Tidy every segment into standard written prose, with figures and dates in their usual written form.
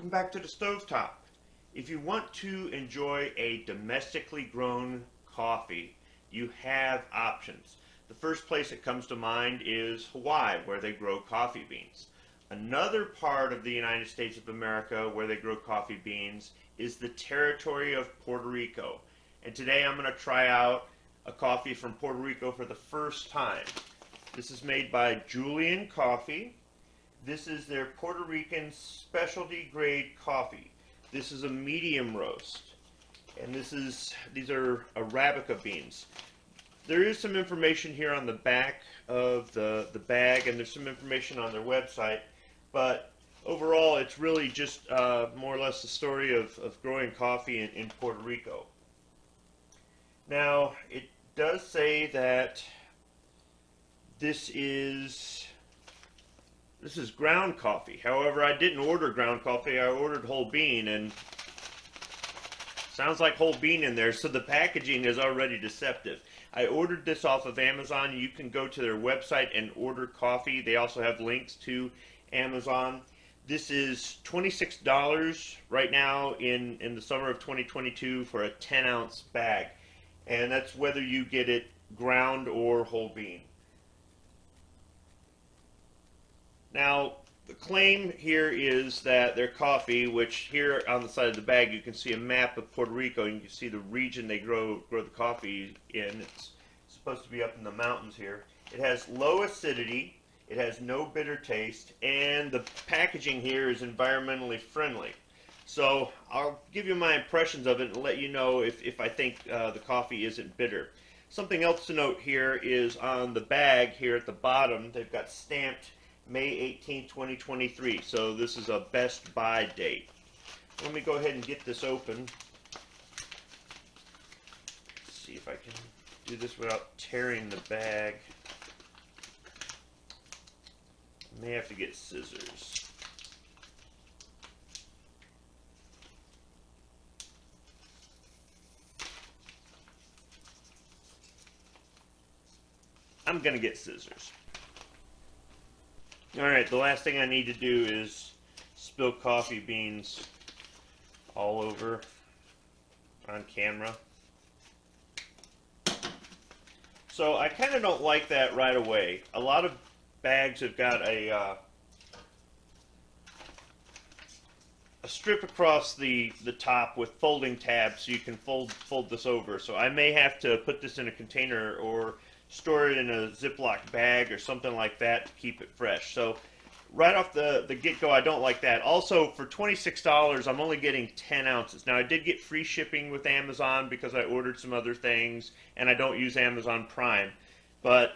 Welcome back to the Stovetop. If you want to enjoy a domestically grown coffee, you have options. The first place that comes to mind is Hawaii, where they grow coffee beans. Another part of the United States of America where they grow coffee beans is the territory of Puerto Rico. And today I'm going to try out a coffee from Puerto Rico for the first time. This is made by Julian Coffee. This is their Puerto Rican specialty grade coffee. This is a medium roast. And these are Arabica beans. There is some information here on the back of the bag, and there's some information on their website. But overall, it's really just more or less the story of growing coffee in Puerto Rico. Now, it does say that this is ground coffee. However, I didn't order ground coffee. I ordered whole bean, and sounds like whole bean in there, so the packaging is already deceptive. I ordered this off of Amazon. You can go to their website and order coffee. They also have links to Amazon. This is $26 right now in the summer of 2022 for a 10-ounce bag. And that's whether you get it ground or whole bean. Now, the claim here is that their coffee, which here on the side of the bag you can see a map of Puerto Rico, and you can see the region they grow the coffee in. It's supposed to be up in the mountains here. It has low acidity, it has no bitter taste, and the packaging here is environmentally friendly. So I'll give you my impressions of it and let you know if I think the coffee isn't bitter. Something else to note here is on the bag here at the bottom, they've got stamped May 18, 2023. So this is a best buy date. Let me go ahead and get this open. See if I can do this without tearing the bag. I may have to get scissors. I'm gonna get scissors. Alright, the last thing I need to do is spill coffee beans all over on camera. So I kind of don't like that right away. A lot of bags have got a strip across the top with folding tabs so you can fold this over. So I may have to put this in a container or store it in a Ziploc bag or something like that to keep it fresh. So right off the get-go, I don't like that. Also, for $26, I'm only getting 10 ounces. Now, I did get free shipping with Amazon because I ordered some other things, and I don't use Amazon Prime. But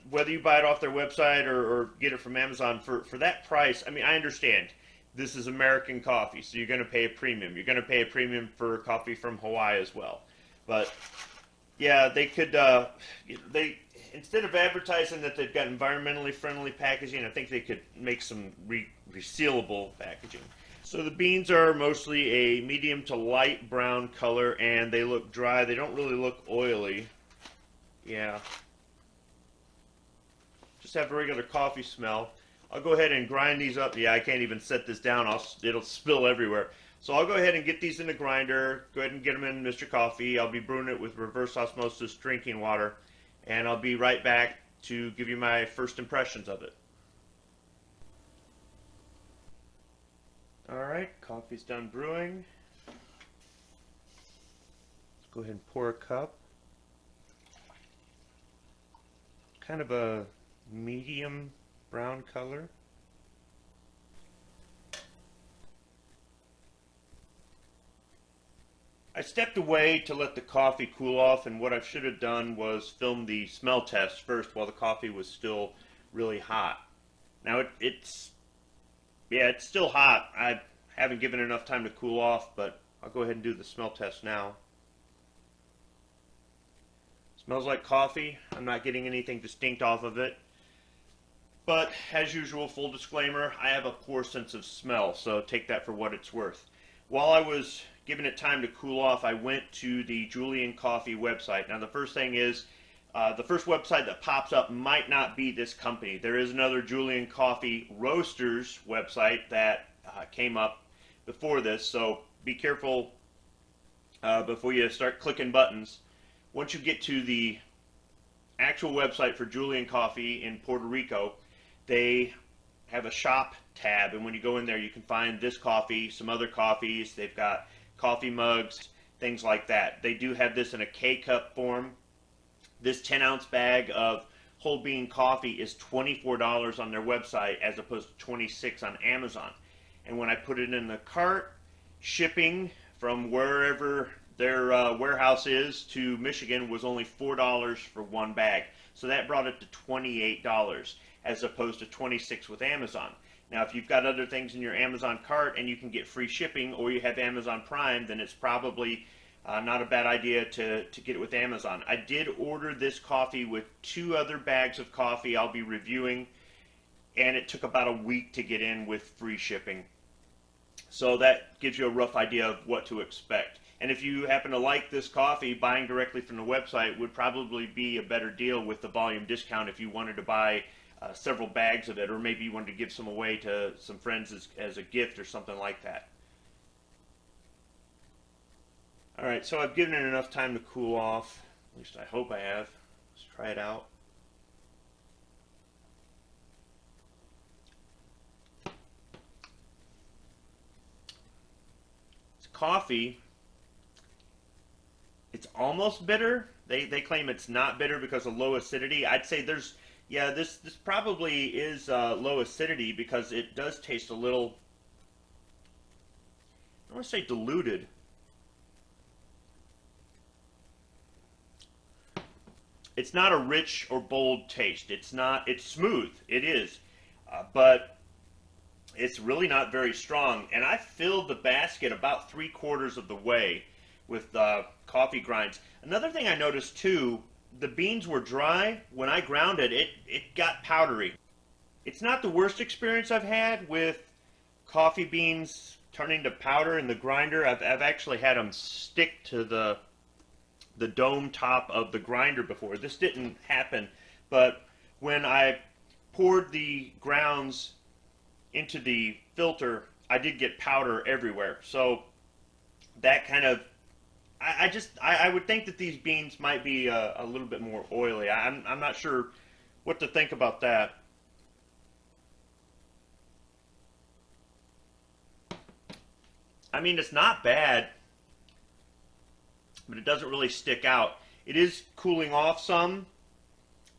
whether you buy it off their website or get it from Amazon, for that price, I mean, I understand. This is American coffee, so you're going to pay a premium. You're going to pay a premium for coffee from Hawaii as well. But yeah, they could, instead of advertising that they've got environmentally friendly packaging, I think they could make some resealable packaging. So the beans are mostly a medium to light brown color, and they look dry. They don't really look oily. Yeah. Just have a regular coffee smell. I'll go ahead and grind these up. Yeah, I can't even set this down. It'll spill everywhere. So I'll go ahead and get these in the grinder, go ahead and get them in Mr. Coffee. I'll be brewing it with reverse osmosis drinking water, and I'll be right back to give you my first impressions of it. Alright, coffee's done brewing. Let's go ahead and pour a cup. Kind of a medium brown color. I stepped away to let the coffee cool off, and what I should have done was film the smell test first while the coffee was still really hot. Now it's still hot. I haven't given it enough time to cool off, but I'll go ahead and do the smell test now. Smells like coffee. I'm not getting anything distinct off of it. But as usual, full disclaimer, I have a poor sense of smell, so take that for what it's worth. While I was giving it time to cool off, I went to the Julian Coffee website. Now the first thing is, the first website that pops up might not be this company. There is another Julian Coffee Roasters website that came up, before this, so be careful before you start clicking buttons. Once you get to the actual website for Julian Coffee in Puerto Rico, they have a shop tab, and when you go in there you can find this coffee, some other coffees. They've got coffee mugs, things like that. They do have this in a K-cup form. This 10-ounce bag of whole bean coffee is $24 on their website as opposed to $26 on Amazon. And when I put it in the cart, shipping from wherever their warehouse is to Michigan was only $4 for one bag. So that brought it to $28 as opposed to $26 with Amazon. Now, if you've got other things in your Amazon cart and you can get free shipping, or you have Amazon Prime, then it's probably not a bad idea to get it with Amazon. I did order this coffee with 2 other bags of coffee I'll be reviewing, and it took about a week to get in with free shipping. So that gives you a rough idea of what to expect. And if you happen to like this coffee, buying directly from the website would probably be a better deal with the volume discount if you wanted to buy several bags of it, or maybe you wanted to give some away to some friends as a gift or something like that. Alright, so I've given it enough time to cool off. At least I hope I have. Let's try it out. It's coffee. It's almost bitter. They claim it's not bitter because of low acidity. I'd say this probably is low acidity because it does taste a little, I don't want to say diluted. It's not a rich or bold taste. It's smooth. It is. But it's really not very strong. And I filled the basket about 3/4 of the way with coffee grinds. Another thing I noticed too, the beans were dry. When I ground it, it got powdery. It's not the worst experience I've had with coffee beans turning to powder in the grinder. I've actually had them stick to the dome top of the grinder before. This didn't happen, but when I poured the grounds into the filter, I did get powder everywhere. So that kind of, I would think that these beans might be a little bit more oily. I'm not sure what to think about that. I mean, it's not bad, but it doesn't really stick out. It is cooling off some,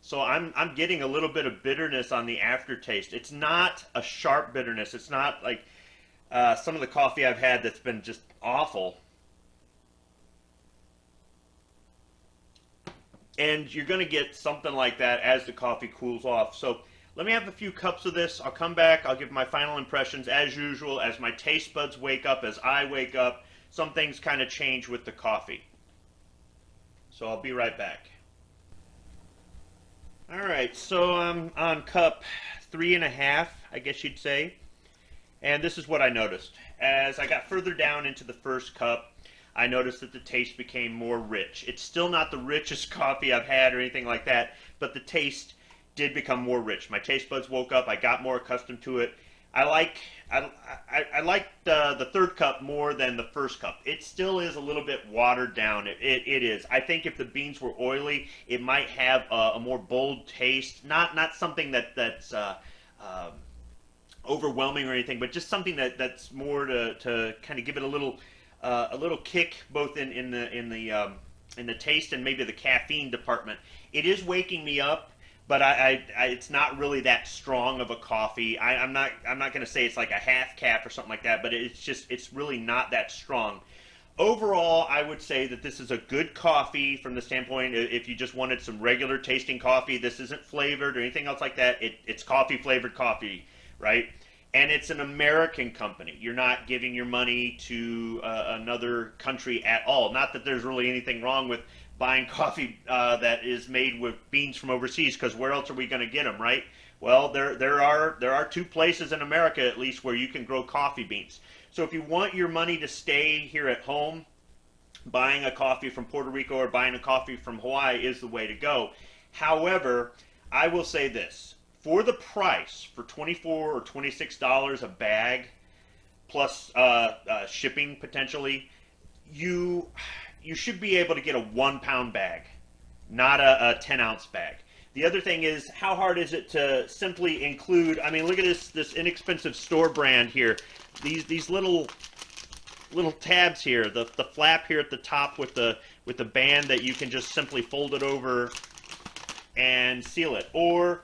so I'm getting a little bit of bitterness on the aftertaste. It's not a sharp bitterness. It's not like some of the coffee I've had that's been just awful. And you're going to get something like that as the coffee cools off. So let me have a few cups of this. I'll come back. I'll give my final impressions as usual, as my taste buds wake up, as I wake up. Some things kind of change with the coffee. So I'll be right back. Alright, so I'm on cup 3.5, I guess you'd say. And this is what I noticed. As I got further down into the first cup, I noticed that the taste became more rich. It's still not the richest coffee I've had or anything like that, but the taste did become more rich. My taste buds woke up. I got more accustomed to it. I like the third cup more than the first cup. It still is a little bit watered down. It is. I think if the beans were oily, it might have a more bold taste. Not something that's overwhelming or anything, but just something that's more to kind of give it a little kick, both in the taste and maybe the caffeine department. It is waking me up, but it's not really that strong of a coffee. I'm not going to say it's like a half cap or something like that, but it's really not that strong. Overall, I would say that this is a good coffee from the standpoint, if you just wanted some regular tasting coffee. This isn't flavored or anything else like that. It's coffee flavored coffee, right? And it's an American company. You're not giving your money to another country at all. Not that there's really anything wrong with buying coffee that is made with beans from overseas, because where else are we going to get them, right? Well, there are 2 places in America at least where you can grow coffee beans. So if you want your money to stay here at home, buying a coffee from Puerto Rico or buying a coffee from Hawaii is the way to go. However, I will say this. For the price, for $24 or $26 a bag, plus shipping potentially, you should be able to get a 1 pound bag, not a 10 ounce bag. The other thing is, how hard is it to simply include? I mean, look at this inexpensive store brand here. These little tabs here, the flap here at the top with the band that you can just simply fold it over and seal it, or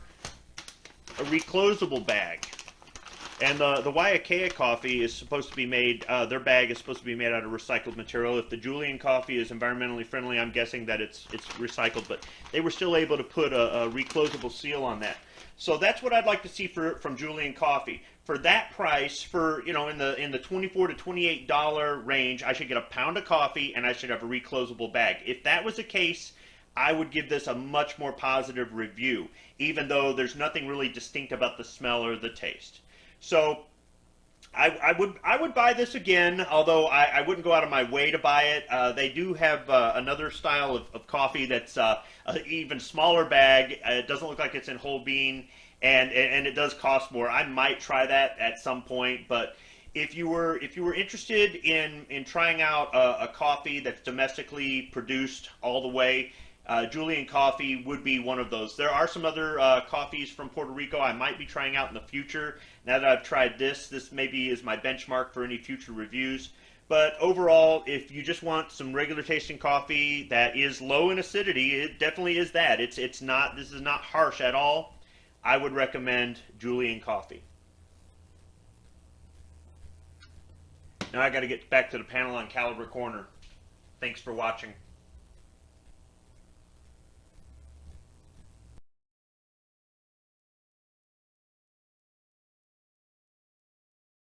a reclosable bag. And the Waiakea coffee is supposed to be made, their bag is supposed to be made out of recycled material. If the Julian coffee is environmentally friendly, I'm guessing that it's recycled, but they were still able to put a reclosable seal on that. So that's what I'd like to see from Julian coffee. For that price, for in the $24 to $28 range, I should get a pound of coffee and I should have a reclosable bag. If that was the case, I would give this a much more positive review, even though there's nothing really distinct about the smell or the taste. So I would buy this again, although I wouldn't go out of my way to buy it. They do have another style of coffee that's an even smaller bag. It doesn't look like it's in whole bean, and it does cost more. I might try that at some point, but if you were interested in trying out a coffee that's domestically produced all the way, Julian coffee would be one of those. There are some other coffees from Puerto Rico I might be trying out in the future. Now that I've tried this maybe is my benchmark for any future reviews. But overall, if you just want some regular tasting coffee that is low in acidity, it definitely is that. It's not, this is not harsh at all. I would recommend Julian coffee. Now I got to get back to the panel on Caliber Corner. Thanks for watching.